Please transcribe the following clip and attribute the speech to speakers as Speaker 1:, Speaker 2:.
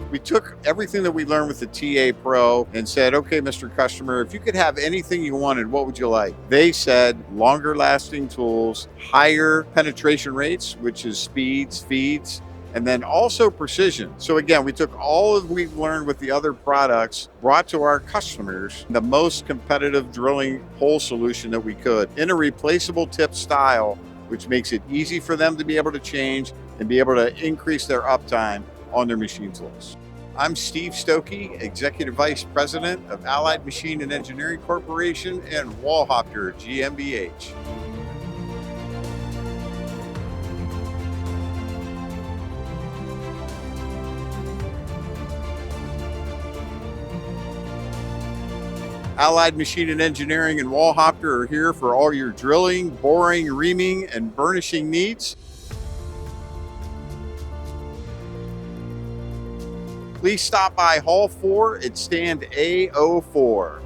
Speaker 1: We took everything that we learned with the TA Pro and said, okay, Mr. Customer, if you could have anything you wanted, what would you like? They said longer lasting tools, higher penetration rates, which is speeds, feeds, and then also precision. So again, we took all of we've learned with the other products, brought to our customers the most competitive drilling hole solution that we could in a replaceable tip style, which makes it easy for them to be able to change and be able to increase their uptime on their machine tools. I'm Steve Stokey, Executive Vice President of Allied Machine and Engineering Corporation and Wohlhaupter GmbH. Allied Machine and Engineering and Wohlhaupter are here for all your drilling, boring, reaming, and burnishing needs. Please stop by Hall 4 at stand A04.